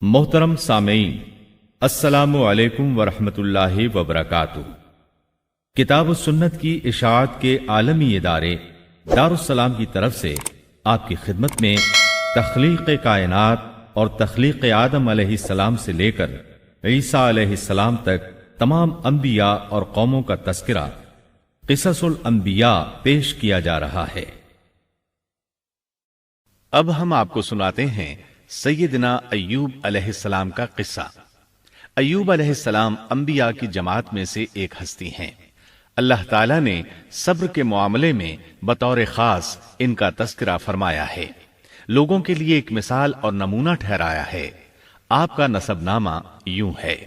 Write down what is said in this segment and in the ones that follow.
محترم سامعین، السلام علیکم ورحمۃ اللہ وبرکاتہ۔ کتاب و سنت کی اشاعت کے عالمی ادارے دارالسلام کی طرف سے آپ کی خدمت میں تخلیق کائنات اور تخلیق آدم علیہ السلام سے لے کر عیسیٰ علیہ السلام تک تمام انبیاء اور قوموں کا تذکرہ قصص الانبیاء پیش کیا جا رہا ہے۔ اب ہم آپ کو سناتے ہیں سیدنا ایوب علیہ السلام کا قصہ۔ ایوب علیہ السلام انبیاء کی جماعت میں سے ایک ہستی ہیں۔ اللہ تعالیٰ نے صبر کے معاملے میں بطور خاص ان کا تذکرہ فرمایا ہے، لوگوں کے لیے ایک مثال اور نمونہ ٹھہرایا ہے۔ آپ کا نسب نامہ یوں ہے: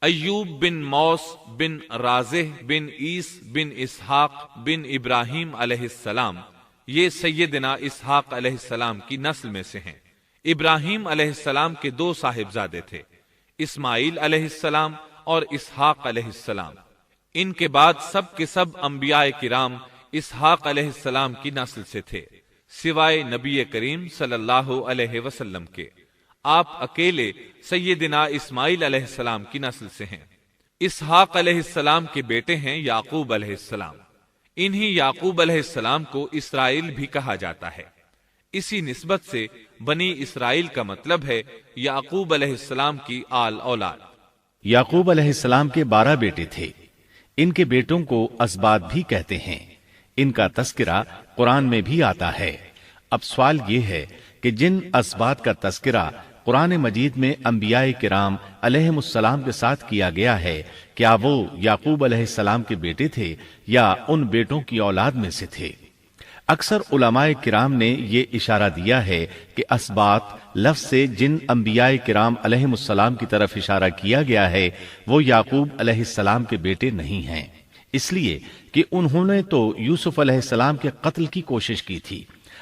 ایوب بن موس بن رازح بن عیس بن اسحاق بن ابراہیم علیہ السلام، یہ سیدنا اسحاق علیہ السلام کی نسل میں سے ہیں۔ ابراہیم علیہ السلام کے دو صاحبزادے تھے، اسماعیل علیہ السلام اور اسحاق علیہ السلام۔ ان کے بعد سب کے سب انبیاء کرام اسحاق علیہ السلام کی نسل سے تھے، سوائے نبی کریم صلی اللہ علیہ وسلم کے۔ آپ اکیلے سیدنا اسماعیل علیہ السلام کی نسل سے ہیں۔ اسحاق علیہ السلام کے بیٹے ہیں یعقوب علیہ السلام۔ انہی یعقوب علیہ السلام کو اسرائیل بھی کہا جاتا ہے۔ اسی نسبت سے بنی اسرائیل کا مطلب ہے یعقوب علیہ السلام کی آل اولاد۔ یعقوب علیہ السلام کے 12 بیٹے تھے۔ ان کے بیٹوں کو اسباط بھی کہتے ہیں۔ ان کا تذکرہ قرآن میں بھی آتا ہے۔ اب سوال یہ ہے کہ جن اسباط کا تذکرہ قرآن مجید میں انبیاء کرام علیہم السلام کے ساتھ کیا گیا ہے، کیا وہ یعقوب علیہ السلام کے بیٹے تھے یا ان بیٹوں کی اولاد میں سے تھے؟ اکثر علماء کرام نے یہ اشارہ دیا ہے کہ اسباط لفظ سے جن انبیاء کرام علیہم السلام کی طرف اشارہ کیا گیا ہے وہ یعقوب علیہ السلام کے بیٹے نہیں ہیں، اس لیے کہ انہوں نے تو یوسف علیہ السلام کے قتل کی کوشش کی تھی،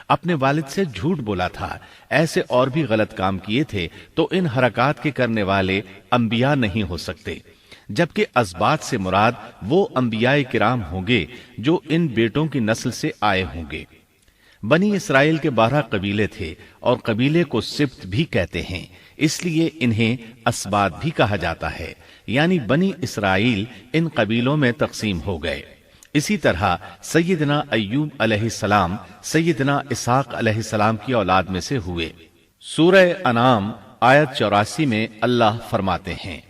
اپنے والد سے جھوٹ بولا تھا، ایسے اور بھی غلط کام کیے تھے، تو ان حرکات کے کرنے والے انبیاء نہیں ہو سکتے، جبکہ اسباط سے مراد وہ انبیاء کرام ہوں گے جو ان بیٹوں کی نسل سے آئے ہوں گے۔ بنی اسرائیل کے 12 قبیلے تھے اور قبیلے کو سبط بھی کہتے ہیں، اس لیے انہیں اسباط بھی کہا جاتا ہے، یعنی بنی اسرائیل ان قبیلوں میں تقسیم ہو گئے۔ اسی طرح سیدنا ایوب علیہ السلام سیدنا اسحاق علیہ السلام کی اولاد میں سے ہوئے۔ سورہ انعام آیت 84 میں اللہ فرماتے ہیں: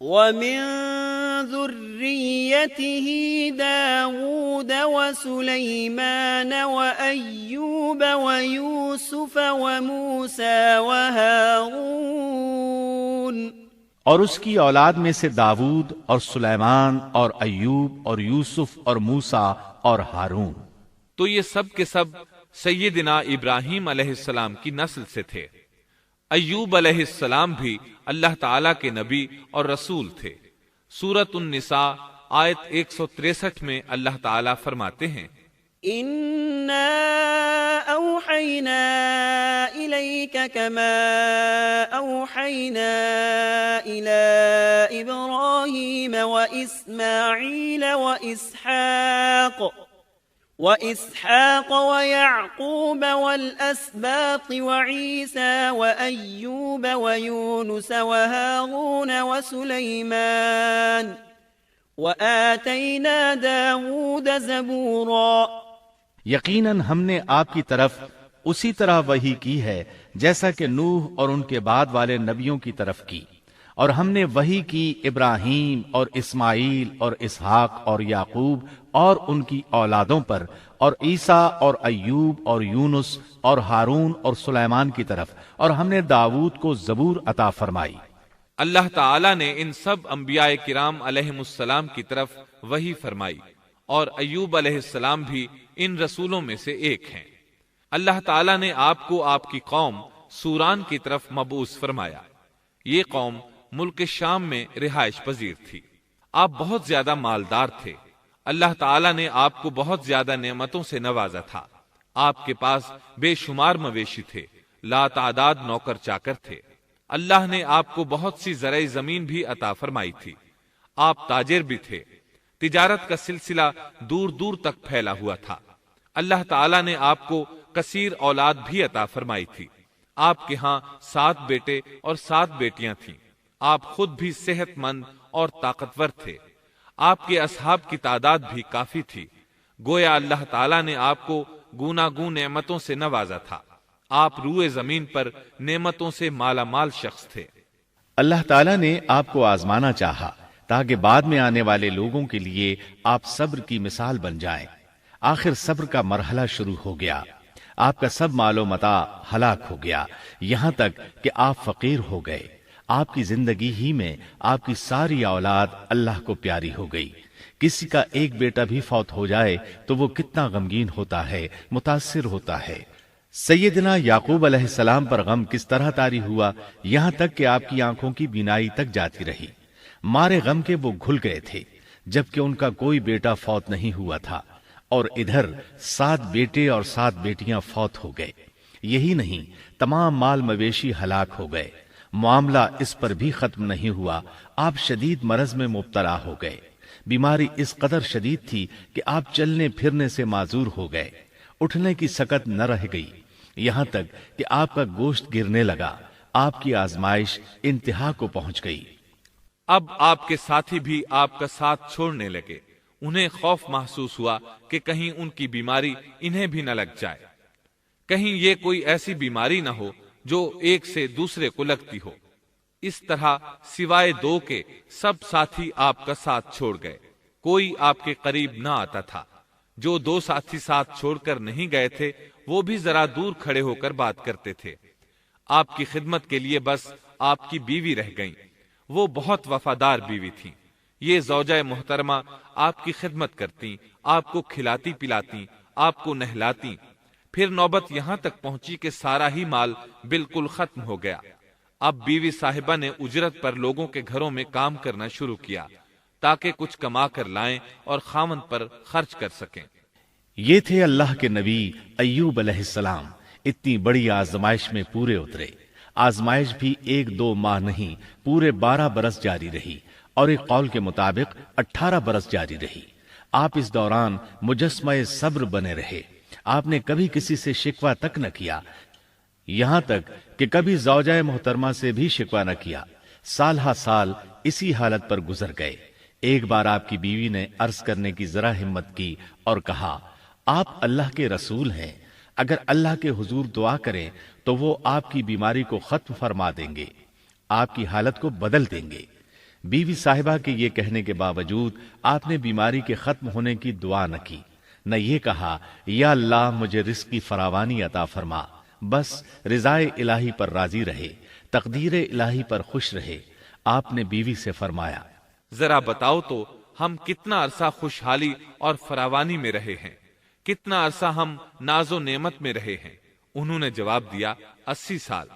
وَمِن ذُرِّيَّتِهِ دَاوُودَ وَسُلَيْمَانَ وَأَيُّوبَ وَيُوسُفَ وَمُوسَى وَهَارُونَ، اور اس کی اولاد میں سے داود اور سلیمان اور ایوب اور یوسف اور موسیٰ اور ہارون۔ تو یہ سب کے سب سیدنا ابراہیم علیہ السلام کی نسل سے تھے۔ ایوب علیہ السلام بھی اللہ تعالیٰ کے نبی اور رسول تھے۔ سورۃ النساء آیت 163 میں اللہ تعالیٰ فرماتے ہیں: إِنَّا أَوْحَيْنَا إِلَيْكَ كَمَا أَوْحَيْنَا إِلَىٰ إِبْرَاهِيمَ وَإِسْمَاعِيلَ وَإِسْحَاقَ وَيَعْقُوبَ وَالْأَسْبَاطِ وَعِيسَى وَأَيُّوبَ وَيُونُسَ وَهَارُونَ وَسُلَيْمَانَ وَآتَيْنَا دَاوُودَ زَبُورًا۔ یقیناً ہم نے آپ کی طرف اسی طرح وحی کی ہے جیسا کہ نوح اور ان کے بعد والے نبیوں کی طرف کی، اور ہم نے وحی کی ابراہیم اور اسماعیل اور اسحاق اور یعقوب اور ان کی اولادوں پر، اور عیسیٰ اور ایوب اور یونس اور ہارون اور سلیمان کی طرف، اور ہم نے داود کو زبور عطا فرمائی۔ اللہ تعالیٰ نے ان سب انبیاء کرام علیہم السلام کی طرف وحی فرمائی، اور ایوب علیہ السلام بھی ان رسولوں میں سے ایک ہیں۔ اللہ تعالیٰ نے آپ کو آپ کی قوم سوران کی طرف مبعوث فرمایا۔ یہ قوم ملک شام میں رہائش پذیر تھی۔ آپ بہت زیادہ مالدار تھے۔ اللہ تعالیٰ نے آپ کو بہت زیادہ نعمتوں سے نوازا تھا۔ آپ کے پاس بے شمار مویشی تھے، لا تعداد نوکر چاکر تھے۔ اللہ نے آپ کو بہت سی زرعی زمین بھی عطا فرمائی تھی۔ آپ تاجر بھی تھے۔ تجارت کا سلسلہ دور دور تک پھیلا ہوا تھا۔ اللہ تعالیٰ نے آپ کو کثیر اولاد بھی عطا فرمائی تھی۔ آپ کے ہاں 7 بیٹے اور 7 بیٹیاں تھیں۔ آپ خود بھی صحت مند اور طاقتور تھے۔ آپ کے اصحاب کی تعداد بھی کافی تھی۔ گویا اللہ تعالیٰ نے آپ کو گوناگون نعمتوں سے نوازا تھا۔ آپ روئے زمین پر نعمتوں سے مالا مال شخص تھے۔ اللہ تعالیٰ نے آپ کو آزمانا چاہا تاکہ بعد میں آنے والے لوگوں کے لیے آپ صبر کی مثال بن جائیں۔ آخر صبر کا مرحلہ شروع ہو گیا۔ آپ کا سب مال و متاع ہلاک ہو گیا، یہاں تک کہ آپ فقیر ہو گئے۔ آپ کی زندگی ہی میں آپ کی ساری اولاد اللہ کو پیاری ہو گئی۔ کسی کا ایک بیٹا بھی فوت ہو جائے تو وہ کتنا غمگین ہوتا ہے، متاثر ہوتا ہے۔ سیدنا یعقوب علیہ السلام پر غم کس طرح طاری ہوا، یہاں تک کہ آپ کی آنکھوں کی بینائی تک جاتی رہی۔ مارے غم کے وہ گھل گئے تھے، جبکہ ان کا کوئی بیٹا فوت نہیں ہوا تھا، اور ادھر 7 بیٹے اور 7 بیٹیاں فوت ہو گئے۔ یہی نہیں، تمام مال مویشی ہلاک ہو گئے۔ معاملہ اس پر بھی ختم نہیں ہوا، آپ شدید مرض میں مبتلا ہو گئے۔ بیماری اس قدر شدید تھی کہ آپ چلنے پھرنے سے معذور ہو گئے، اٹھنے کی سکت نہ رہ گئی، یہاں تک کہ آپ کا گوشت گرنے لگا۔ آپ کی آزمائش انتہا کو پہنچ گئی۔ اب آپ کے ساتھی بھی آپ کا ساتھ چھوڑنے لگے۔ انہیں خوف محسوس ہوا کہ کہیں ان کی بیماری انہیں بھی نہ لگ جائے، کہیں یہ کوئی ایسی بیماری نہ ہو جو ایک سے دوسرے کو لگتی ہو۔ اس طرح سوائے 2 کے سب ساتھی آپ کا ساتھ چھوڑ گئے، کوئی آپ کے قریب نہ آتا تھا۔ جو 2 ساتھی ساتھ چھوڑ کر نہیں گئے تھے وہ بھی ذرا دور کھڑے ہو کر بات کرتے تھے۔ آپ کی خدمت کے لیے بس آپ کی بیوی رہ گئیں۔ وہ بہت وفادار بیوی تھیں۔ یہ زوجہ محترمہ آپ کی خدمت کرتی، آپ کو کھلاتی پلاتی، آپ کو نہلاتی۔ پھر نوبت یہاں تک پہنچی کہ سارا ہی مال بالکل ختم ہو گیا۔ اب بیوی صاحبہ نے اجرت پر لوگوں کے گھروں میں کام کرنا شروع کیا تاکہ کچھ کما کر لائیں اور خاوند پر خرچ کر سکیں۔ یہ تھے اللہ کے نبی ایوب علیہ السلام۔ اتنی بڑی آزمائش میں پورے اترے۔ آزمائش بھی 1-2 ماہ نہیں، پورے 12 برس جاری رہی، اور ایک قول کے مطابق 18 برس جاری رہی۔ آپ اس دوران مجسمہ صبر بنے رہے۔ آپ نے کبھی کسی سے شکوہ تک نہ کیا، یہاں تک کہ کبھی زوجہ محترمہ سے بھی شکوہ نہ کیا۔ سال ہا سال اسی حالت پر گزر گئے۔ ایک بار آپ کی بیوی نے عرض کرنے کی ذرا ہمت کی اور کہا، آپ اللہ کے رسول ہیں، اگر اللہ کے حضور دعا کریں تو وہ آپ کی بیماری کو ختم فرما دیں گے، آپ کی حالت کو بدل دیں گے۔ بیوی صاحبہ کے یہ کہنے کے باوجود آپ نے بیماری کے ختم ہونے کی دعا نہ کی، نہ یہ کہا یا اللہ مجھے رزق کی فراوانی عطا فرما۔ بس رضائے الہی پر راضی رہے، تقدیر الہی پر خوش رہے۔ آپ نے بیوی سے فرمایا، ذرا بتاؤ تو ہم کتنا عرصہ خوشحالی اور فراوانی میں رہے ہیں، کتنا عرصہ ہم ناز و نعمت میں رہے ہیں؟ انہوں نے جواب دیا، 80 سال۔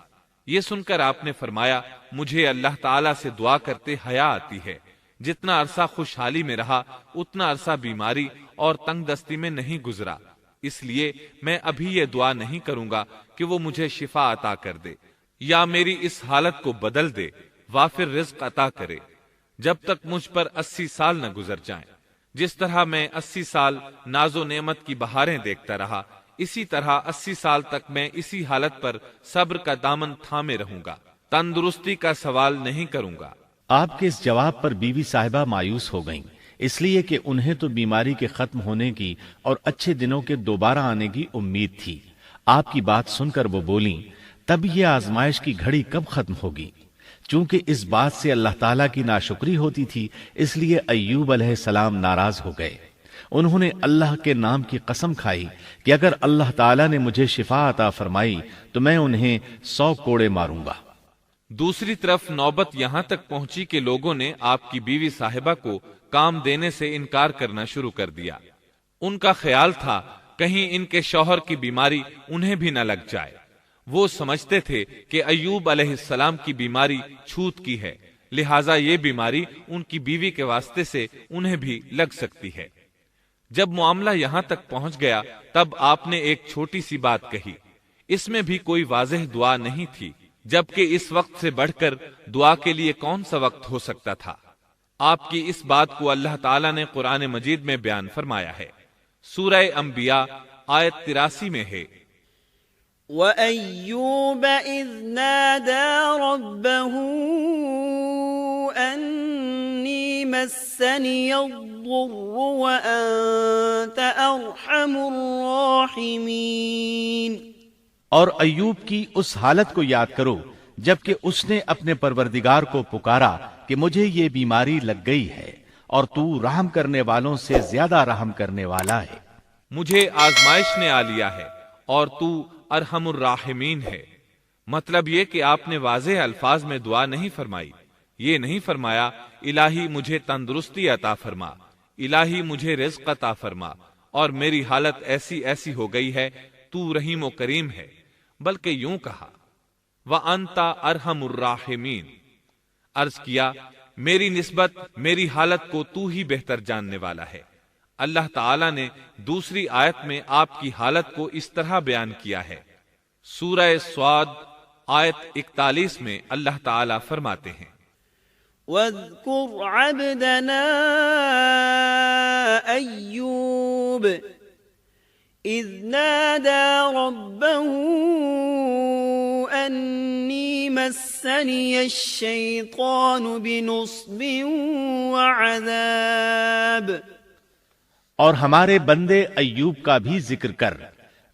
یہ سن کر آپ نے فرمایا، مجھے اللہ تعالیٰ سے دعا کرتے حیا آتی ہے، جتنا عرصہ خوشحالی میں رہا اتنا عرصہ بیماری اور تنگ دستی میں نہیں گزرا، اس لیے میں ابھی یہ دعا نہیں کروں گا کہ وہ مجھے شفا عطا کر دے یا میری اس حالت کو بدل دے، وافر رزق عطا کرے، جب تک مجھ پر 80 سال نہ گزر جائیں۔ جس طرح میں 80 سال ناز و نعمت کی بہاریں دیکھتا رہا، اسی طرح 80 سال تک میں اسی حالت پر صبر کا دامن تھامے رہوں گا، تندرستی کا سوال نہیں کروں گا۔ آپ کے اس جواب پر بیوی صاحبہ مایوس ہو گئیں، اس لیے کہ انہیں تو بیماری کے ختم ہونے کی اور اچھے دنوں کے دوبارہ آنے کی امید تھی۔ آپ کی بات سن کر وہ بولیں، تب یہ آزمائش کی گھڑی کب ختم ہوگی؟ چونکہ اس بات سے اللہ تعالیٰ کی ناشکری ہوتی تھی، اس لیے ایوب علیہ السلام ناراض ہو گئے۔ انہوں نے اللہ کے نام کی قسم کھائی کہ اگر اللہ تعالیٰ نے مجھے شفا عطا فرمائی تو میں انہیں 100 کوڑے ماروں گا۔ دوسری طرف نوبت یہاں تک پہنچی کہ لوگوں نے آپ کی بیوی صاحبہ کو کام دینے سے انکار کرنا شروع کر دیا۔ ان کا خیال تھا کہیں ان کے شوہر کی بیماری انہیں بھی نہ لگ جائے۔ وہ سمجھتے تھے کہ ایوب علیہ السلام کی بیماری چھوت کی ہے، لہٰذا یہ بیماری ان کی بیوی کے واسطے سے انہیں بھی لگ سکتی ہے۔ جب معاملہ یہاں تک پہنچ گیا تب آپ نے ایک چھوٹی سی بات کہی، اس میں بھی کوئی واضح دعا نہیں تھی، جبکہ اس وقت سے بڑھ کر دعا کے لیے کون سا وقت ہو سکتا تھا؟ آپ کی اس بات کو اللہ تعالیٰ نے قرآن مجید میں بیان فرمایا ہے۔ سورہ انبیاء آیت 83 میں ہے، وأيوب إذ نادى ربه أني مسني الضر وأنت أرحم الراحمين۔ اور ایوب کی اس حالت کو یاد کرو جبکہ اس نے اپنے پروردگار کو پکارا کہ مجھے یہ بیماری لگ گئی ہے اور تو رحم کرنے والوں سے زیادہ رحم کرنے والا ہے۔ مجھے آزمائش نے آ لیا ہے اور تو ارحم الراحمین ہے۔ مطلب یہ کہ آپ نے واضح الفاظ میں دعا نہیں فرمائی، یہ نہیں فرمایا الہی مجھے تندرستی عطا فرما، الہی مجھے رزق عطا فرما اور میری حالت ایسی ایسی ہو گئی ہے، تو رحیم و کریم ہے، بلکہ یوں کہا وَأَنْتَ أَرْحَمُ الرَّاحِمِينَ، عرض کیا میری نسبت میری حالت کو تو ہی بہتر جاننے والا ہے۔ اللہ تعالیٰ نے دوسری آیت میں آپ کی حالت کو اس طرح بیان کیا ہے۔ سورہ صاد آیت 41 میں اللہ تعالیٰ فرماتے ہیں وَاذْكُرْ عَبْدَنَا أَيُّوبَ إِذْ نَادَى رَبَّهُ أَنِّي مَسَّنِيَ الشَّيْطَانُ بِنُصْبٍ وَعَذَابٍ۔ اور ہمارے بندے ایوب کا بھی ذکر کر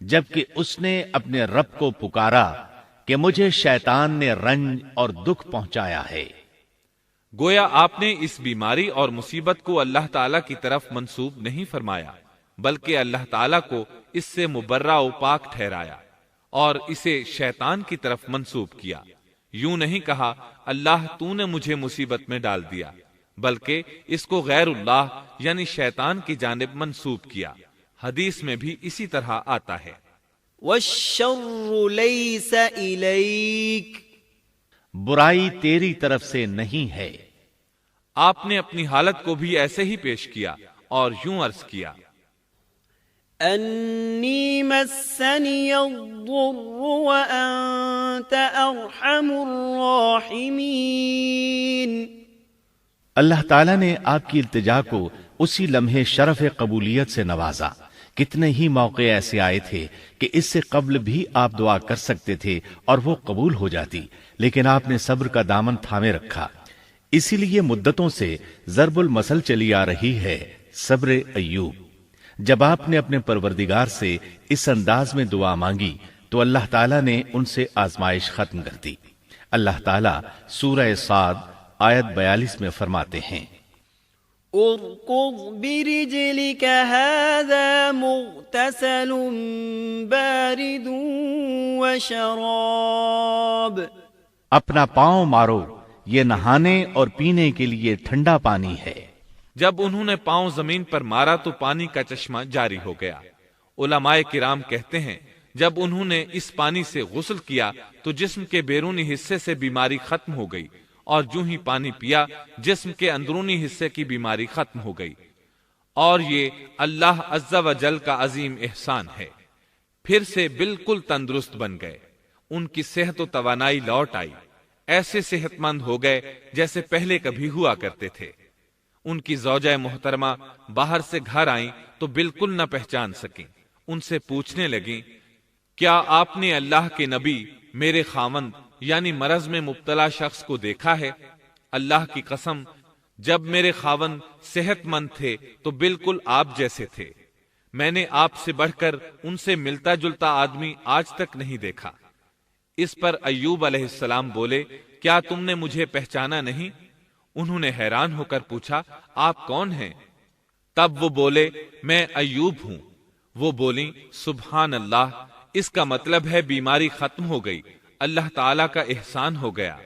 جبکہ اس نے اپنے رب کو پکارا کہ مجھے شیطان نے رنج اور دکھ پہنچایا ہے۔ گویا آپ نے اس بیماری اور مصیبت کو اللہ تعالیٰ کی طرف منسوب نہیں فرمایا، بلکہ اللہ تعالیٰ کو اس سے مبرہ و پاک ٹھہرایا اور اسے شیطان کی طرف منسوب کیا۔ یوں نہیں کہا اللہ تو نے مجھے مصیبت میں ڈال دیا، بلکہ اس کو غیر اللہ یعنی شیطان کی جانب منسوب کیا۔ حدیث میں بھی اسی طرح آتا ہے وَالشَّرُّ لَيْسَ إِلَيْكَ، برائی تیری طرف سے نہیں ہے۔ آپ نے اپنی حالت کو بھی ایسے ہی پیش کیا اور یوں عرض کیا أَنِّي مَسَّنِيَ الضُّرُّ وَأَنْتَ أَرْحَمُ الراحمین۔ اللہ تعالیٰ نے آپ کی التجا کو اسی لمحے شرف قبولیت سے نوازا۔ کتنے ہی موقع ایسے آئے تھے کہ اس سے قبل بھی آپ دعا کر سکتے تھے اور وہ قبول ہو جاتی، لیکن آپ نے صبر کا دامن تھامے رکھا۔ اسی لیے مدتوں سے ضرب المثل چلی آ رہی ہے صبر ایوب۔ جب آپ نے اپنے پروردگار سے اس انداز میں دعا مانگی تو اللہ تعالیٰ نے ان سے آزمائش ختم کر دی۔ اللہ تعالیٰ سورہ صاد آیت 42 میں فرماتے ہیں اركض برجلك هذا مغتسل بارد وشراب، اپنا پاؤں مارو، یہ نہانے اور پینے کے لیے ٹھنڈا پانی ہے۔ جب انہوں نے پاؤں زمین پر مارا تو پانی کا چشمہ جاری ہو گیا۔ علماء کرام کہتے ہیں جب انہوں نے اس پانی سے غسل کیا تو جسم کے بیرونی حصے سے بیماری ختم ہو گئی، اور جو ہی پانی پیا جسم کے اندرونی حصے کی بیماری ختم ہو گئی، اور یہ اللہ عز و جل کا عظیم احسان ہے۔ پھر سے بالکل تندرست بن گئے، ان کی صحت و توانائی لوٹ آئی، ایسے صحت مند ہو گئے جیسے پہلے کبھی ہوا کرتے تھے۔ ان کی زوجہ محترمہ باہر سے گھر آئیں تو بالکل نہ پہچان سکیں۔ ان سے پوچھنے لگیں کیا آپ نے اللہ کے نبی میرے خاوند یعنی مرض میں مبتلا شخص کو دیکھا ہے؟ اللہ کی قسم جب میرے خاوند صحت مند تھے تو بالکل آپ جیسے تھے، میں نے آپ سے بڑھ کر ان سے ملتا جلتا آدمی آج تک نہیں دیکھا۔ اس پر ایوب علیہ السلام بولے کیا تم نے مجھے پہچانا نہیں؟ انہوں نے حیران ہو کر پوچھا آپ کون ہیں؟ تب وہ بولے میں ایوب ہوں۔ وہ بولیں سبحان اللہ، اس کا مطلب ہے بیماری ختم ہو گئی، اللہ تعالیٰ کا احسان ہو گیا۔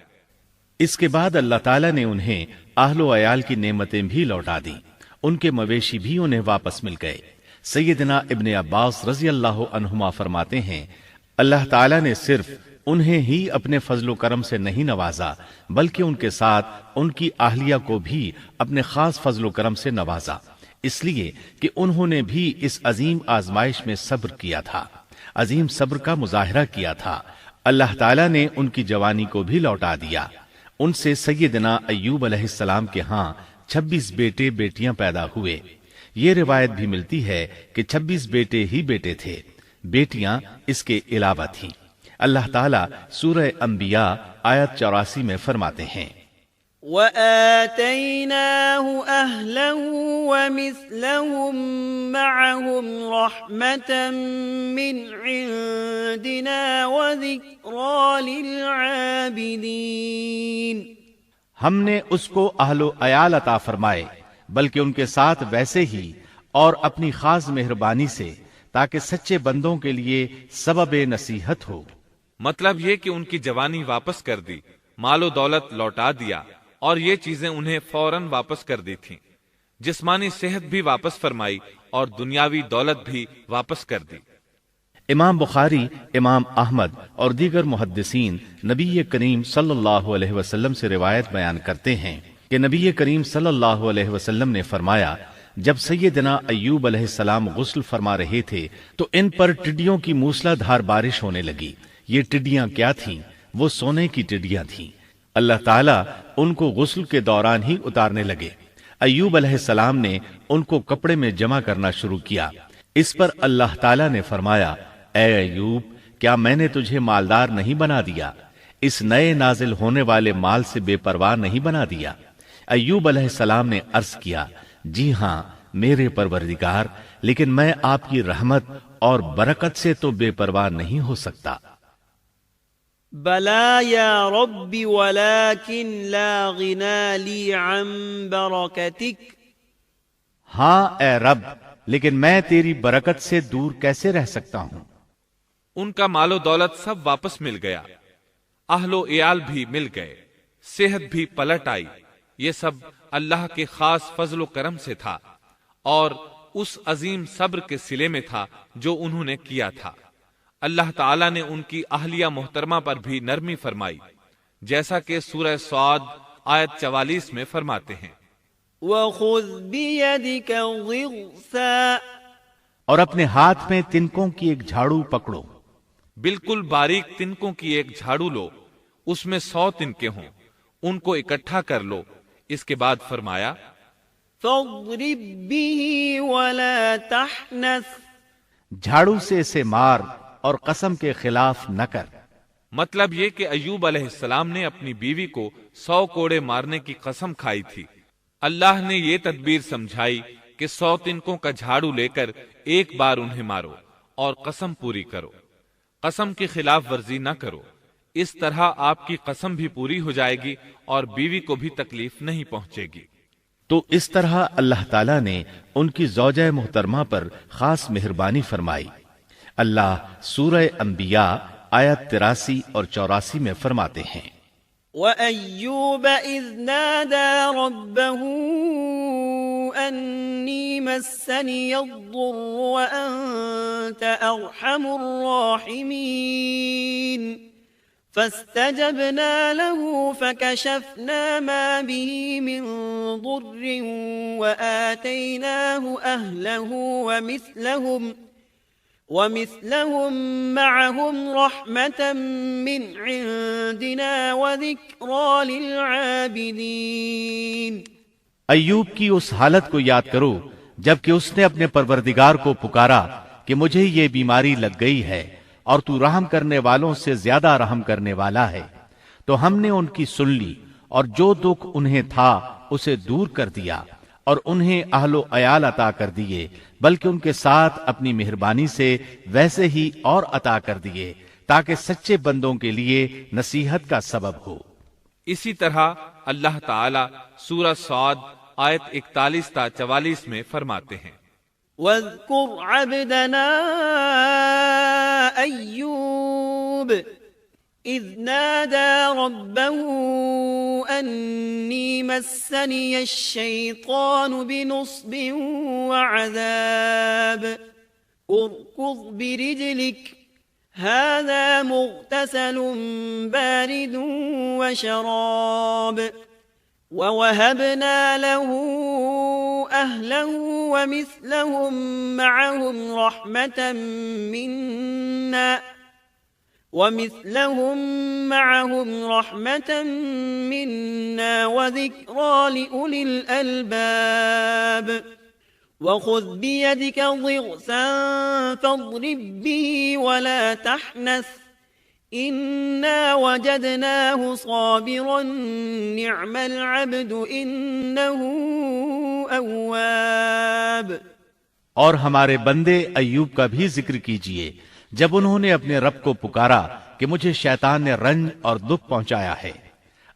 اس کے بعد اللہ تعالیٰ نے انہیں اہل و عیال کی نعمتیں بھی لوٹا دیں، ان کے مویشی بھی انہیں واپس مل گئے۔ سیدنا ابن عباس رضی اللہ عنہما فرماتے ہیں اللہ تعالیٰ نے صرف انہیں ہی اپنے فضل و کرم سے نہیں نوازا بلکہ ان کے ساتھ ان کی اہلیہ کو بھی اپنے خاص فضل و کرم سے نوازا، اس لیے کہ انہوں نے بھی اس عظیم آزمائش میں صبر کیا تھا، عظیم صبر کا مظاہرہ کیا تھا۔ اللہ تعالیٰ نے ان کی جوانی کو بھی لوٹا دیا۔ ان سے سیدنا ایوب علیہ السلام کے ہاں 26 بیٹے بیٹیاں پیدا ہوئے۔ یہ روایت بھی ملتی ہے کہ 26 بیٹے ہی بیٹے تھے، بیٹیاں اس کے علاوہ تھیں۔ اللہ تعالیٰ سورہ انبیاء آیت 84 میں فرماتے ہیں وَآتَيْنَاهُ أَهْلَهُ وَمِثْلَهُم مَّعَهُمْ رَحْمَةً مِّنْ عِندِنَا وَذِكْرَىٰ لِلْعَابِدِينَ ہم نے اس کو اہل و عیال عطا فرمائے بلکہ ان کے ساتھ ویسے ہی اور اپنی خاص مہربانی سے تاکہ سچے بندوں کے لیے سبب نصیحت ہو۔ مطلب یہ کہ ان کی جوانی واپس کر دی، مال و دولت لوٹا دیا، اور یہ چیزیں انہیں فوراً واپس کر دی تھیں۔ جسمانی صحت بھی واپس فرمائی اور دنیاوی دولت بھی واپس کر دی۔ امام بخاری، امام احمد اور دیگر محدثین نبی کریم صلی اللہ علیہ وسلم سے روایت بیان کرتے ہیں کہ نبی کریم صلی اللہ علیہ وسلم نے فرمایا، جب سیدنا ایوب علیہ السلام غسل فرما رہے تھے تو ان پر ٹڈیوں کی موسلا دھار بارش ہونے لگی۔ یہ ٹڈیاں کیا تھیں؟ وہ سونے کی ٹڈیاں تھیں۔ اللہ تعالیٰ ان کو غسل کے دوران ہی اتارنے لگے۔ ایوب علیہ السلام نے ان کو کپڑے میں جمع کرنا شروع کیا۔ اس پر اللہ تعالیٰ نے فرمایا، اے ایوب، کیا میں نے تجھے مالدار نہیں بنا دیا؟ اس نئے نازل ہونے والے مال سے بے پرواہ نہیں بنا دیا؟ ایوب علیہ السلام نے عرض کیا، جی ہاں میرے پروردگار، لیکن میں آپ کی رحمت اور برکت سے تو بے پرواہ نہیں ہو سکتا۔ بلا یا رب ولكن لا غنى لي عن بركتك۔ ہاں اے رب، لیکن میں تیری برکت سے دور کیسے رہ سکتا ہوں؟ ان کا مال و دولت سب واپس مل گیا، اہل و عیال بھی مل گئے، صحت بھی پلٹ آئی۔ یہ سب اللہ کے خاص فضل و کرم سے تھا اور اس عظیم صبر کے صلے میں تھا جو انہوں نے کیا تھا۔ اللہ تعالیٰ نے ان کی اہلیہ محترمہ پر بھی نرمی فرمائی، جیسا کہ سورہ صاد آیت 44 میں فرماتے ہیں، وَخُذْ بِيَدِكَ ضِغْثًا۔ اور اپنے ہاتھ میں تنکوں کی ایک جھاڑو پکڑو۔ بالکل باریک تنکوں کی ایک جھاڑو لو، اس میں 100 تنکے ہوں، ان کو اکٹھا کر لو۔ اس کے بعد فرمایا، فَاضْرِبْ بِهِ وَلَا تَحْنَثْ۔ جھاڑو سے اسے مار اور قسم کے خلاف نہ کر۔ مطلب یہ کہ ایوب علیہ السلام نے اپنی بیوی کو 100 کوڑے مارنے کی قسم کھائی تھی۔ اللہ نے یہ تدبیر سمجھائی کہ 100 تنکوں کا جھاڑو لے کر ایک بار انہیں مارو اور قسم پوری کرو، قسم کی خلاف ورزی نہ کرو۔ اس طرح آپ کی قسم بھی پوری ہو جائے گی اور بیوی کو بھی تکلیف نہیں پہنچے گی۔ تو اس طرح اللہ تعالیٰ نے ان کی زوجہ محترمہ پر خاص مہربانی فرمائی۔ اللہ سورہ انبیاء آیت 83 اور 84 میں فرماتے ہیں، وَأَيُّوبَ إِذْ نَادَى رَبَّهُ أَنِّي مَسَّنِيَ الضُّرُّ وَأَنْتَ أَرْحَمُ الرَّاحِمِينَ فَاسْتَجَبْنَا لَهُ فَكَشَفْنَا مَا بِهِ مِنْ ضُرٍّ وَآتَيْنَاهُ أَهْلَهُ وَمِثْلَهُمْ مَعَهُمْ رَحْمَةً مِّنْ عِنْدِنَا وَذِكْرَىٰ لِلْعَابِدِينَ۔ ایوب کی اس حالت کو یاد کرو جبکہ اس نے اپنے پروردگار کو پکارا کہ مجھے یہ بیماری لگ گئی ہے اور تو رحم کرنے والوں سے زیادہ رحم کرنے والا ہے۔ تو ہم نے ان کی سن لی اور جو دکھ انہیں تھا اسے دور کر دیا اور انہیں اہل و عیال عطا کر دیے، بلکہ ان کے ساتھ اپنی مہربانی سے ویسے ہی اور عطا کر دیے تاکہ سچے بندوں کے لیے نصیحت کا سبب ہو۔ اسی طرح اللہ تعالی سورہ صاد آیت 41 تا 44 میں فرماتے ہیں، وَاذْكُرْ عَبْدَنَا أَيُّوبَ إِذْ نَادَى رَبَّهُ أَنِّي مَسَّنِيَ الشَّيْطَانُ بِنُصْبٍ وَعَذَابٍ ارْكُضْ بِرِجْلِكَ هَذَا مُغْتَسَلٌ بَارِدٌ وَشَرَابٌ وَوَهَبْنَا لَهُ أَهْلَهُ وَمِثْلَهُمْ مَعَهُمْ رَحْمَةً مِنَّا وَذِكْرَىٰ لِأُولِي الْأَلْبَابِ وَخُذْ بِيَدِكَ ضِغْثًا فَاضْرِبْ بِهِ وَلَا تَحْنَثْ إنا وجدناه صابرا نعم العبد إنه أواب. اور ہمارے بندے ایوب کا بھی ذکر کیجئے جب انہوں نے اپنے رب کو پکارا کہ مجھے شیطان نے رنج اور دکھ پہنچایا ہے.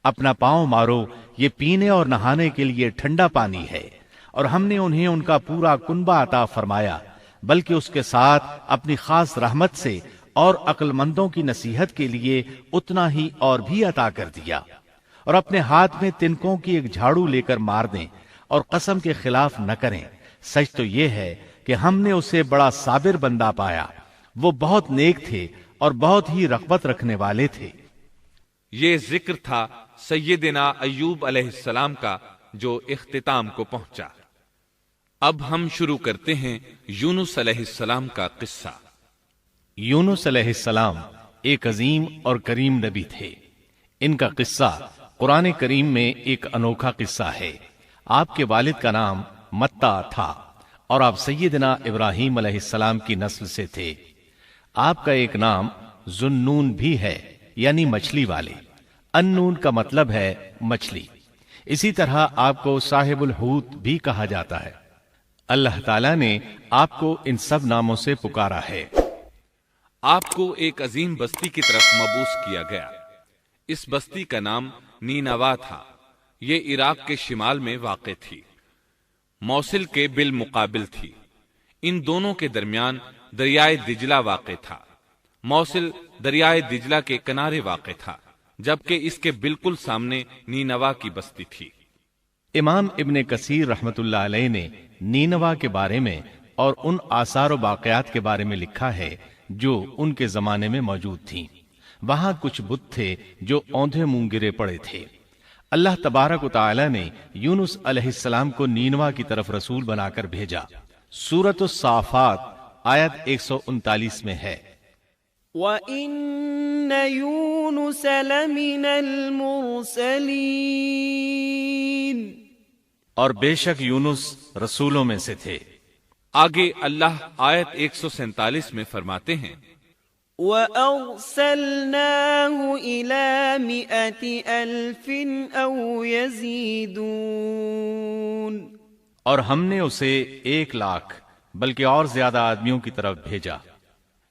اپنا پاؤں مارو، یہ پینے اور نہانے کے لیے ٹھنڈا پانی ہے، اور ہم نے انہیں ان کا پورا کنبہ عطا فرمایا، بلکہ اس کے ساتھ اپنی خاص رحمت سے اور عقل مندوں کی نصیحت کے لیے اتنا ہی اور بھی عطا کر دیا. اور اپنے ہاتھ میں تنکوں کی ایک جھاڑو لے کر مار دیں اور قسم کے خلاف نہ کریں. سچ تو یہ ہے کہ ہم نے اسے بڑا صابر بندہ پایا. وہ بہت نیک تھے اور بہت ہی رغبت رکھنے والے تھے. یہ ذکر تھا سیدنا ایوب علیہ السلام کا جو اختتام کو پہنچا. اب ہم شروع کرتے ہیں یونس علیہ السلام کا قصہ. یونس علیہ السلام ایک عظیم اور کریم نبی تھے. ان کا قصہ قرآن کریم میں ایک انوکھا قصہ ہے. آپ کے والد کا نام متا تھا اور آپ سیدنا ابراہیم علیہ السلام کی نسل سے تھے. آپ کا ایک نام ذُنُّون بھی ہے، یعنی مچھلی والے. ان-نون کا مطلب ہے مچھلی. اسی طرح آپ کو صاحب الحوت بھی کہا جاتا ہے. اللہ تعالیٰ نے آپ کو ان سب ناموں سے پکارا ہے. آپ کو ایک عظیم بستی کی طرف مبعوث کیا گیا. اس بستی کا نام نینوا تھا. یہ عراق کے شمال میں واقع تھی، موصل کے بالمقابل تھی. ان دونوں کے درمیان دریائے دجلہ واقع تھا. موصل دریائے دجلہ کے کنارے واقع تھا، جبکہ اس کے بالکل سامنے نینوا کی بستی تھی. امام ابن کثیر رحمت اللہ علیہ نے نینوا کے بارے میں اور ان آثار و باقیات کے بارے میں لکھا ہے جو ان کے زمانے میں موجود تھیں. وہاں کچھ بت تھے جو اوندھے منہ گرے پڑے تھے. اللہ تبارک و تعالی نے یونس علیہ السلام کو نینوا کی طرف رسول بنا کر بھیجا. سورۃ الصافات آیت 139 میں ہے، وَإِنَّ يُونُسَ لَمِنَ الْمُرْسَلِينَ. اور بے شک یونس رسولوں میں سے تھے. آگے اللہ آیت 147 میں فرماتے ہیں، وَأَرْسَلْنَاهُ إِلَى 100,000 أَوْ يَزِيدُونَ. اور ہم نے اسے 100,000 بلکہ اور زیادہ آدمیوں کی طرف بھیجا.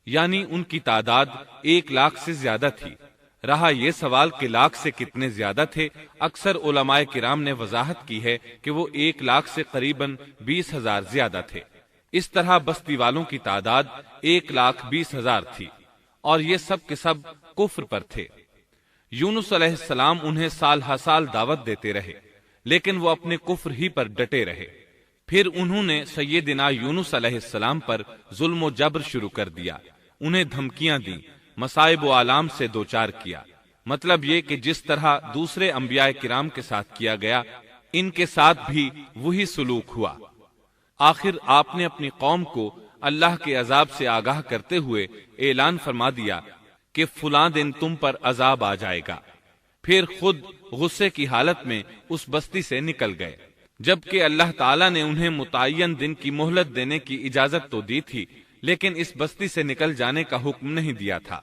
یعنی ان کی تعداد 100,000 سے زیادہ تھی. رہا یہ سوال کہ لاکھ سے کتنے زیادہ تھے، اکثر علماء کرام نے وضاحت کی ہے کہ وہ 100,000 سے قریباً 20,000 زیادہ تھے. اس طرح بستی والوں کی تعداد 1,20,000 تھی، اور یہ سب کے سب کفر پر تھے. یونس علیہ السلام انہیں سال ہر سال دعوت دیتے رہے، لیکن وہ اپنے کفر ہی پر ڈٹے رہے. پھر انہوں نے سیدنا یونس علیہ السلام پر ظلم و جبر شروع کر دیا. انہیں دھمکیاں دیں، مصائب و آلام سے دوچار کیا. مطلب یہ کہ جس طرح دوسرے انبیاء کرام کے ساتھ کیا گیا، ان کے ساتھ بھی وہی سلوک ہوا. آخر آپ نے اپنی قوم کو اللہ کے عذاب سے آگاہ کرتے ہوئے اعلان فرما دیا کہ فلاں دن تم پر عذاب آ جائے گا. پھر خود غصے کی حالت میں اس بستی سے نکل گئے، جبکہ اللہ تعالیٰ نے انہیں متعین دن کی مہلت دینے کی اجازت تو دی تھی، لیکن اس بستی سے نکل جانے کا حکم نہیں دیا تھا.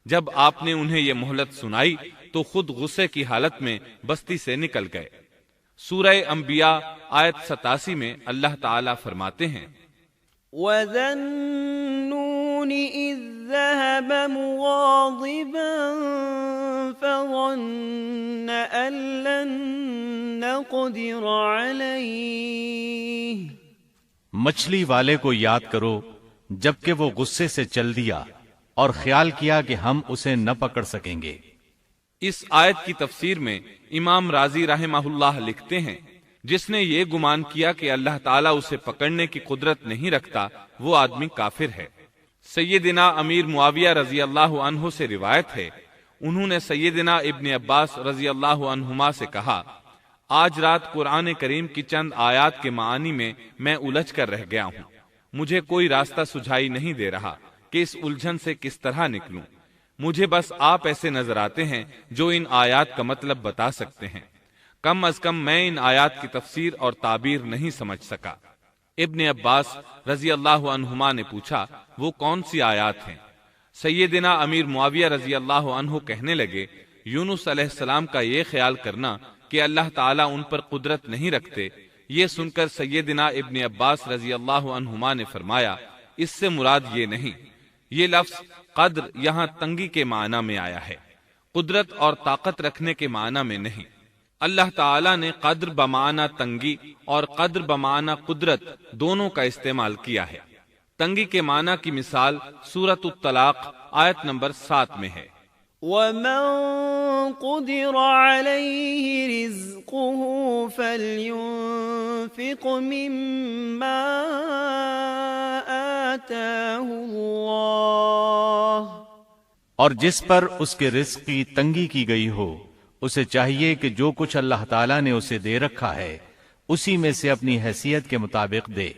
جب آپ نے انہیں یہ مہلت سنائی تو خود غصے کی حالت میں بستی سے نکل گئے. سورہ انبیاء آیت 87 میں اللہ تعالیٰ فرماتے ہیں، وَذَا النُّونِ إِذ ذَهَبَ مُغَاضِبًا فَظَنَّ أَن لَّن نَّقْدِرَ عَلَيْهِ. مچھلی والے کو یاد کرو جبکہ وہ غصے سے چل دیا اور خیال کیا کہ ہم اسے نہ پکڑ سکیں گے. اس آیت کی تفسیر میں امام رازی رحمہ اللہ لکھتے ہیں، جس نے یہ گمان کیا کہ اللہ تعالیٰ اسے پکڑنے کی قدرت نہیں رکھتا، وہ آدمی کافر ہے. سیدنا امیر معاویہ رضی اللہ عنہ سے روایت ہے، انہوں نے سیدنا ابن عباس رضی اللہ عنہما سے کہا، آج رات قرآن کریم کی چند آیات کے معانی میں الجھ کر رہ گیا ہوں. مجھے کوئی راستہ سجھائی نہیں دے رہا کہ اس الجھن سے کس طرح نکلوں. مجھے بس آپ ایسے نظر آتے ہیں جو ان آیات کا مطلب بتا سکتے ہیں. کم از کم میں ان آیات کی تفسیر اور تعبیر نہیں سمجھ سکا. ابن عباس رضی اللہ عنہما نے پوچھا، وہ کون سی آیات ہیں؟ سیدنا امیر معاویہ رضی اللہ عنہ کہنے لگے، یونس علیہ السلام کا یہ خیال کرنا کہ اللہ تعالیٰ ان پر قدرت نہیں رکھتے، یہ سن کر سیدنا ابن عباس رضی اللہ عنہما نے فرمایا، اس سے مراد یہ نہیں، یہ لفظ قدر یہاں تنگی کے معنی میں آیا ہے، قدرت اور طاقت رکھنے کے معنی میں نہیں۔ اللہ تعالیٰ نے قدر بمعنی تنگی اور قدر بمعنی قدرت دونوں کا استعمال کیا ہے۔ تنگی کے معنی کی مثال سورۃ الطلاق آیت نمبر 7 میں ہے، وَمَن قُدِرَ عَلَيْهِ رِزْقُهُ فَلْيُنْفِقْ مِمَّا آتَاهُ اللَّهُ، اور جس پر اس کے رزق کی تنگی کی گئی ہو اسے چاہیے کہ جو کچھ اللہ تعالیٰ نے اسے دے رکھا ہے اسی میں سے اپنی حیثیت کے مطابق دے۔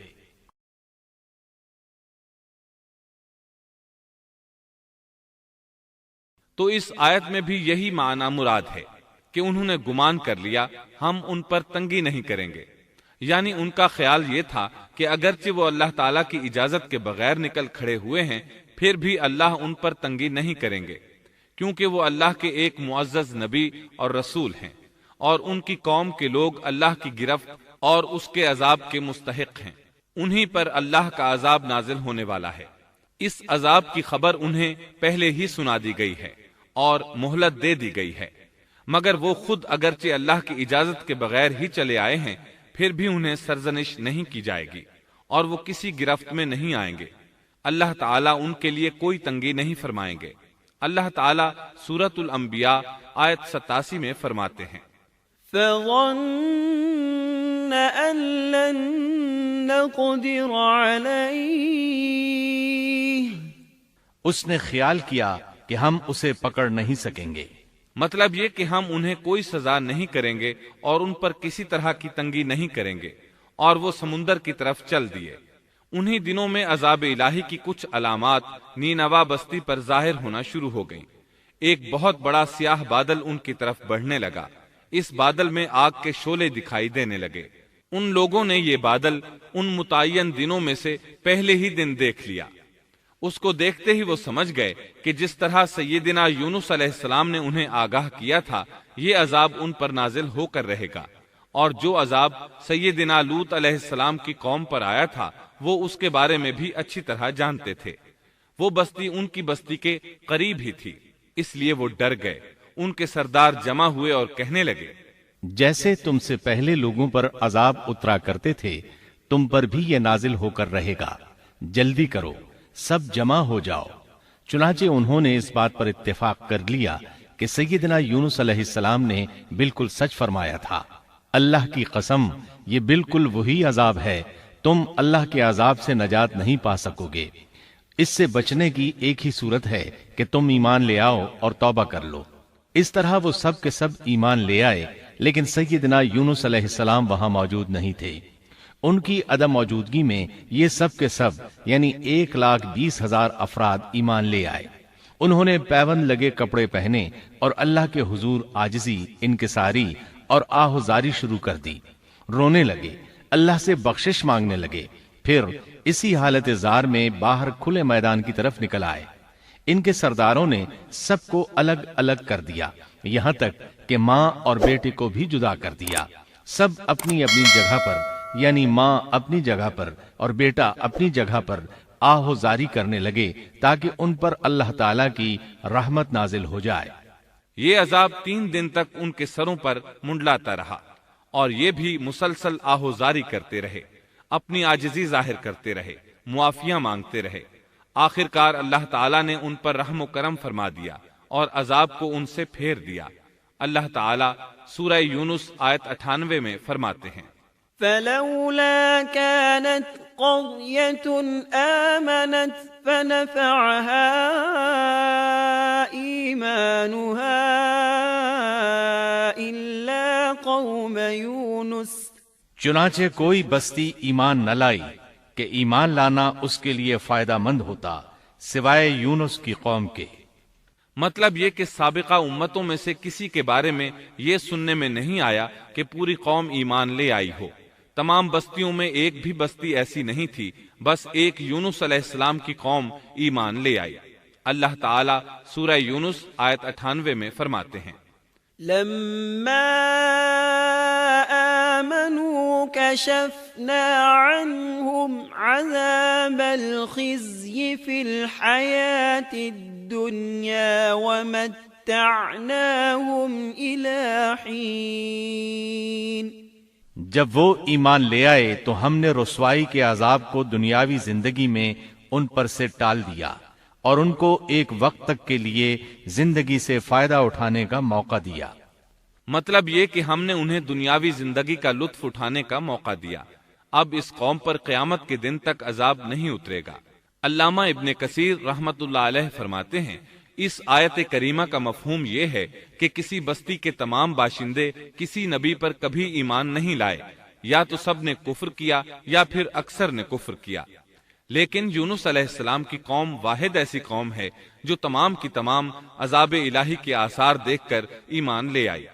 تو اس آیت میں بھی یہی معنی مراد ہے کہ انہوں نے گمان کر لیا ہم ان پر تنگی نہیں کریں گے، یعنی ان کا خیال یہ تھا کہ اگرچہ وہ اللہ تعالیٰ کی اجازت کے بغیر نکل کھڑے ہوئے ہیں پھر بھی اللہ ان پر تنگی نہیں کریں گے، کیونکہ وہ اللہ کے ایک معزز نبی اور رسول ہیں، اور ان کی قوم کے لوگ اللہ کی گرفت اور اس کے عذاب کے مستحق ہیں، انہی پر اللہ کا عذاب نازل ہونے والا ہے۔ اس عذاب کی خبر انہیں پہلے ہی سنا دی گئی ہے اور مہلت دے دی گئی ہے، مگر وہ خود اگرچہ اللہ کی اجازت کے بغیر ہی چلے آئے ہیں پھر بھی انہیں سرزنش نہیں کی جائے گی اور وہ کسی گرفت میں نہیں آئیں گے۔ اللہ تعالیٰ ان کے لیے کوئی تنگی نہیں فرمائیں گے۔ اللہ تعالیٰ سورۃ الانبیاء آیت 87 میں فرماتے ہیں، فَظَنَّ أَن لَّن نَّقْدِرَ عَلَيْهِ، اس نے خیال کیا کہ ہم اسے پکڑ نہیں سکیں گے۔ مطلب یہ کہ ہم انہیں کوئی سزا نہیں کریں گے اور ان پر کسی طرح کی تنگی نہیں کریں گے، اور وہ سمندر کی طرف چل دیے۔ انہی دنوں میں عذاب الہی کی کچھ علامات نینوا بستی پر ظاہر ہونا شروع ہو گئیں۔ ایک بہت بڑا سیاہ بادل ان کی طرف بڑھنے لگا، اس بادل میں آگ کے شعلے دکھائی دینے لگے۔ ان لوگوں نے یہ بادل ان متعین دنوں میں سے پہلے ہی دن دیکھ لیا۔ اس کو دیکھتے ہی وہ سمجھ گئے کہ جس طرح سیدنا یونس علیہ السلام نے انہیں آگاہ کیا تھا یہ عذاب ان پر نازل ہو کر رہے گا، اور جو عذاب سیدنا لوط علیہ السلام کی قوم پر آیا تھا وہ اس کے بارے میں بھی اچھی طرح جانتے تھے۔ وہ بستی ان کی بستی کے قریب ہی تھی، اس لیے وہ ڈر گئے۔ ان کے سردار جمع ہوئے اور کہنے لگے، جیسے تم سے پہلے لوگوں پر عذاب اترا کرتے تھے تم پر بھی یہ نازل ہو کر رہے گا، جلدی کرو، سب جمع ہو جاؤ۔ چنانچہ انہوں نے اس بات پر اتفاق کر لیا کہ سیدنا یونس علیہ السلام نے بالکل سچ فرمایا تھا۔ اللہ کی قسم، یہ بالکل وہی عذاب ہے، تم اللہ کے عذاب سے نجات نہیں پا سکو گے۔ اس سے بچنے کی ایک ہی صورت ہے کہ تم ایمان لے آؤ اور توبہ کر لو۔ اس طرح وہ سب کے سب ایمان لے آئے، لیکن سیدنا یونس علیہ السلام وہاں موجود نہیں تھے۔ ان کی عدم موجودگی میں یہ سب کے سب یعنی 1,20,000 افراد ایمان لے آئے۔ انہوں نے پیوند لگے کپڑے پہنے اور اللہ کے حضور عاجزی، انکساری اور آہوزاری شروع کر دی، رونے لگے، اللہ سے بخشش مانگنے لگے، پھر اسی حالت زار میں باہر کھلے میدان کی طرف نکل آئے۔ ان کے سرداروں نے سب کو الگ الگ کر دیا، یہاں تک کہ ماں اور بیٹے کو بھی جدا کر دیا۔ سب اپنی اپنی جگہ پر یعنی ماں اپنی جگہ پر اور بیٹا اپنی جگہ پر آہوزاری کرنے لگے تاکہ ان پر اللہ تعالیٰ کی رحمت نازل ہو جائے۔ یہ عذاب 3 دن تک ان کے سروں پر منڈلاتا رہا، اور یہ بھی مسلسل آہوزاری کرتے رہے، اپنی عاجزی ظاہر کرتے رہے، معافیاں مانگتے رہے۔ آخر کار اللہ تعالیٰ نے ان پر رحم و کرم فرما دیا اور عذاب کو ان سے پھیر دیا۔ اللہ تعالیٰ سورہ یونس آیت 98 میں فرماتے ہیں، فلولا كانت قرية آمنت فنفعها إيمانها إلا قوم يونس، چنانچہ کوئی بستی ایمان نہ لائی کہ ایمان لانا اس کے لیے فائدہ مند ہوتا سوائے یونس کی قوم کے۔ مطلب یہ کہ سابقہ امتوں میں سے کسی کے بارے میں یہ سننے میں نہیں آیا کہ پوری قوم ایمان لے آئی ہو۔ تمام بستیوں میں ایک بھی بستی ایسی نہیں تھی، بس ایک یونس علیہ السلام کی قوم ایمان لے آئی۔ اللہ تعالیٰ سورہ یونس آیت 98 میں فرماتے ہیں، لما آمنوا كشفنا عنهم عذاب الخزي في الحياة الدنيا ومتعناهم إلى حين۔ جب وہ ایمان لے آئے تو ہم نے رسوائی کے عذاب کو دنیاوی زندگی میں ان پر سے ٹال دیا اور ان کو ایک وقت تک کے لیے زندگی سے فائدہ اٹھانے کا موقع دیا۔ مطلب یہ کہ ہم نے انہیں دنیاوی زندگی کا لطف اٹھانے کا موقع دیا، اب اس قوم پر قیامت کے دن تک عذاب نہیں اترے گا۔ علامہ ابن کثیر رحمت اللہ علیہ فرماتے ہیں، اس آیت کریمہ کا مفہوم یہ ہے کہ کسی بستی کے تمام باشندے کسی نبی پر کبھی ایمان نہیں لائے، یا تو سب نے کفر کیا یا پھر اکثر نے کفر کیا، لیکن یونس علیہ السلام کی قوم واحد ایسی قوم ہے جو تمام کی تمام عذاب الہی کے آثار دیکھ کر ایمان لے آئی۔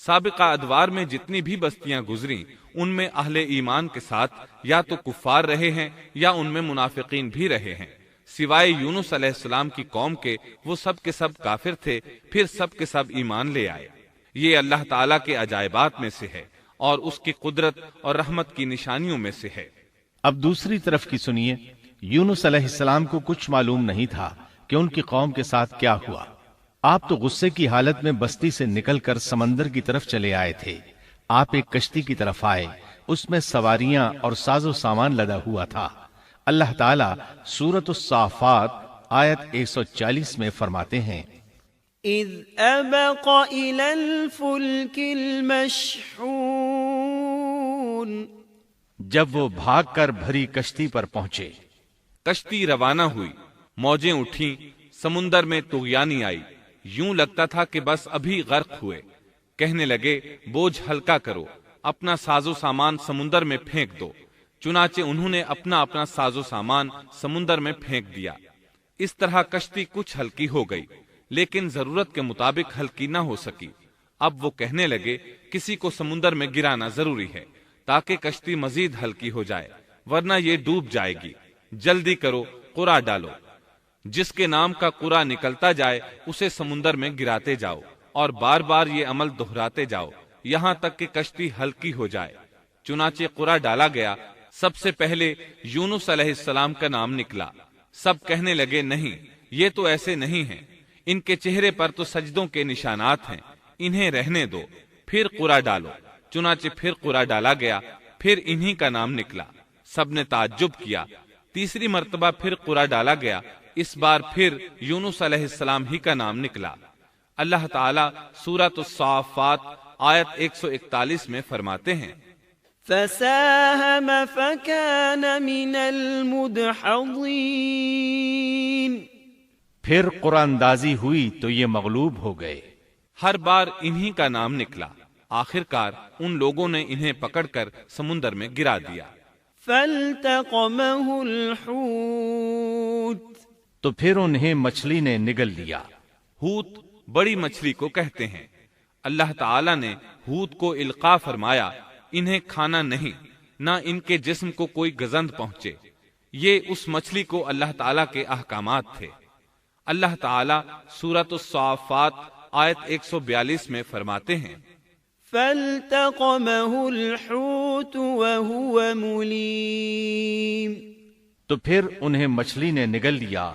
سابقہ ادوار میں جتنی بھی بستیاں گزری ان میں اہل ایمان کے ساتھ یا تو کفار رہے ہیں یا ان میں منافقین بھی رہے ہیں، سوائے یونس علیہ السلام کی قوم کے وہ سب کے سب کافر تھے، پھر سب کے سب ایمان لے آئے۔ یہ اللہ تعالیٰ کے عجائبات میں سے ہے اور اس کی قدرت اور رحمت کی نشانیوں میں سے ہے۔ اب دوسری طرف کی سنیے، یونس علیہ السلام کو کچھ معلوم نہیں تھا کہ ان کی قوم کے ساتھ کیا ہوا۔ آپ تو غصے کی حالت میں بستی سے نکل کر سمندر کی طرف چلے آئے تھے۔ آپ ایک کشتی کی طرف آئے، اس میں سواریاں اور ساز و سامان لدا ہوا تھا۔ اللہ تعالیٰ سورۃ الصافات آیت 140 میں فرماتے ہیں، اذ ابق الى الفلك المشحون، جب وہ بھاگ کر بھری کشتی پر پہنچے۔ کشتی روانہ ہوئی، موجیں اٹھیں، سمندر میں طغیانی آئی، یوں لگتا تھا کہ بس ابھی غرق ہوئے۔ کہنے لگے بوجھ ہلکا کرو، اپنا ساز و سامان سمندر میں پھینک دو۔ چنانچہ انہوں نے اپنا اپنا ساز و سامان سمندر میں پھینک دیا۔ اس طرح کشتی کچھ ہلکی ہو گئی، لیکن ضرورت کے مطابق ہلکی نہ ہو سکی۔ اب وہ کہنے لگے کسی کو سمندر میں گرانا ضروری ہے تاکہ کشتی مزید ہلکی ہو جائے، ورنہ یہ ڈوب جائے گی۔ جلدی کرو، قرعہ ڈالو۔ جس کے نام کا قرعہ نکلتا جائے اسے سمندر میں گراتے جاؤ اور بار بار یہ عمل دہراتے جاؤ یہاں تک کہ کشتی ہلکی ہو جائے۔ چنانچہ قرعہ ڈالا گیا۔ سب سے پہلے یونس علیہ السلام کا نام نکلا۔ سب کہنے لگے نہیں، یہ تو ایسے نہیں ہیں، ان کے چہرے پر تو سجدوں کے نشانات ہیں، انہیں رہنے دو، پھر قرعہ ڈالو۔ چنانچہ پھر قرعہ ڈالا گیا، پھر انہی کا نام نکلا۔ سب نے تعجب کیا۔ تیسری مرتبہ پھر قرعہ ڈالا گیا، اس بار پھر یونس علیہ السلام ہی کا نام نکلا۔ اللہ تعالیٰ سورۃ الصافات آیت 141 میں فرماتے ہیں، فساهم فكان من المدحضين، پھر قرآن اندازی ہوئی تو یہ مغلوب ہو گئے۔ ہر بار انہی کا نام نکلا۔ آخر کار ان لوگوں نے انہیں پکڑ کر سمندر میں گرا دیا۔ فالتقمه الحوت، تو پھر انہیں مچھلی نے نگل لیا۔ حوت بڑی مچھلی کو کہتے ہیں۔ اللہ تعالیٰ نے حوت کو القاء فرمایا، انہیں کھانا نہیں، نہ ان کے جسم کو کوئی گزند پہنچے۔ یہ اس مچھلی کو اللہ تعالیٰ کے احکامات تھے۔ اللہ تعالیٰ سورۃ الصافات آیت 142 میں فرماتے ہیں، فالتقمه الحوت وهو مليم، تو پھر انہیں مچھلی نے نگل لیا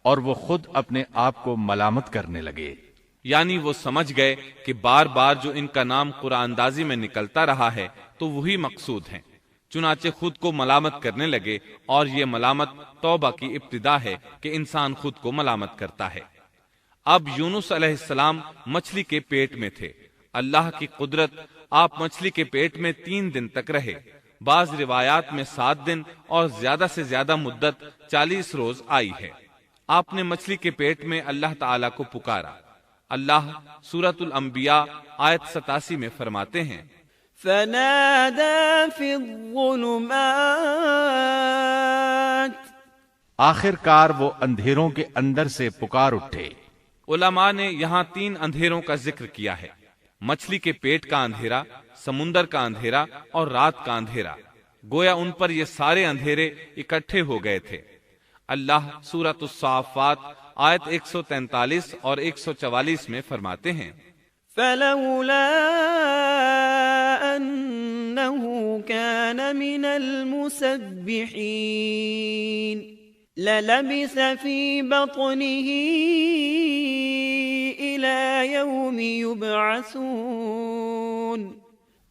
اور وہ خود اپنے آپ کو ملامت کرنے لگے۔ یعنی وہ سمجھ گئے کہ بار بار جو ان کا نام قرآن اندازی میں نکلتا رہا ہے تو وہی مقصود ہیں، چنانچہ خود کو ملامت کرنے لگے، اور یہ ملامت توبہ کی ابتدا ہے کہ انسان خود کو ملامت کرتا ہے۔ اب یونس علیہ السلام مچھلی کے پیٹ میں تھے۔ اللہ کی قدرت، آپ مچھلی کے پیٹ میں 3 دن تک رہے، بعض روایات میں 7 دن اور زیادہ سے زیادہ مدت 40 روز آئی ہے۔ آپ نے مچھلی کے پیٹ میں اللہ تعالیٰ کو پکارا۔ اللہ سورۃ الانبیاء آیت 87 میں فرماتے ہیں، فنادى في الظلمات، آخر کار وہ اندھیروں کے اندر سے پکار اٹھے۔ علماء نے یہاں 3 اندھیروں کا ذکر کیا ہے، مچھلی کے پیٹ کا اندھیرا، سمندر کا اندھیرا اور رات کا اندھیرا۔ گویا ان پر یہ سارے اندھیرے اکٹھے ہو گئے تھے۔ اللہ سورۃ الصافات آیت 143 اور 144 میں فرماتے ہیں فلولا أنه كان من المسبحين للبث في بطنه إلى يوم يبعثون۔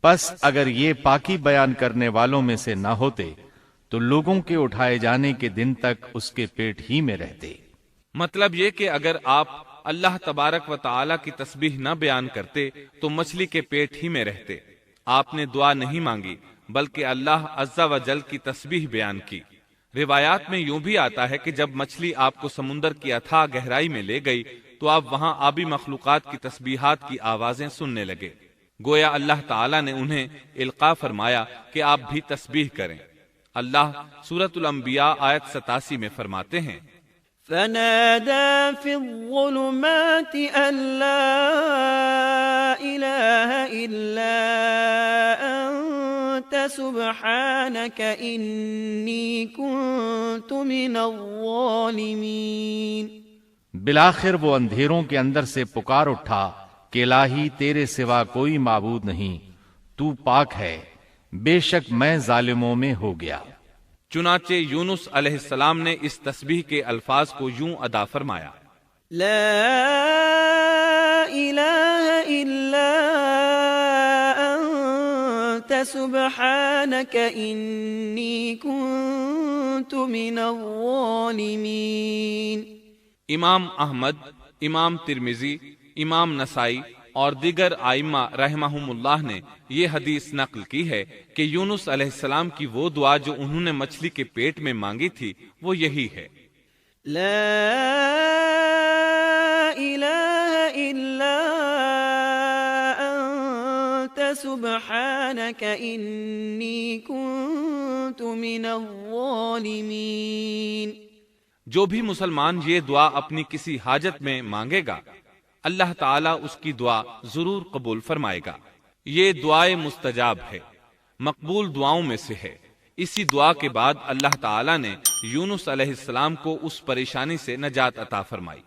پس اگر یہ پاکی بیان کرنے والوں میں سے نہ ہوتے تو لوگوں کے اٹھائے جانے کے دن تک اس کے پیٹ ہی میں رہتے۔ مطلب یہ کہ اگر آپ اللہ تبارک و تعالی کی تسبیح نہ بیان کرتے تو مچھلی کے پیٹ ہی میں رہتے۔ آپ نے دعا نہیں مانگی بلکہ اللہ عز و جل کی تسبیح بیان کی۔ روایات میں یوں بھی آتا ہے کہ جب مچھلی آپ کو سمندر کی اتھاہ گہرائی میں لے گئی تو آپ وہاں آبی مخلوقات کی تسبیحات کی آوازیں سننے لگے، گویا اللہ تعالی نے انہیں القاء فرمایا کہ آپ بھی تسبیح کریں۔ اللہ سورۃ الانبیاء آیت 87 میں فرماتے ہیں فنادى في الظلمات أن لا إله إلا أنت سبحانك إني كنت من الظالمين۔ بالآخر وہ اندھیروں کے اندر سے پکار اٹھا کہ الہی تیرے سوا کوئی معبود نہیں، تو پاک ہے، بے شک میں ظالموں میں ہو گیا۔ چنانچہ یونس علیہ السلام نے اس تسبیح کے الفاظ کو یوں ادا فرمایا لا إله إلا أنت سبحانك إني كنت من الظالمين۔ امام احمد، امام ترمذی، امام نسائی اور دیگر ائمہ رحمہم اللہ نے یہ حدیث نقل کی ہے کہ یونس علیہ السلام کی وہ دعا جو انہوں نے مچھلی کے پیٹ میں مانگی تھی وہ یہی ہے لا إله إلا أنت سبحانك إني كنت من الظالمين۔ جو بھی مسلمان یہ دعا اپنی کسی حاجت میں مانگے گا اللہ تعالیٰ اس کی دعا ضرور قبول فرمائے گا۔ یہ دعائے مستجاب ہے، مقبول دعاؤں میں سے ہے۔ اسی دعا کے بعد اللہ تعالیٰ نے یونس علیہ السلام کو اس پریشانی سے نجات عطا فرمائی۔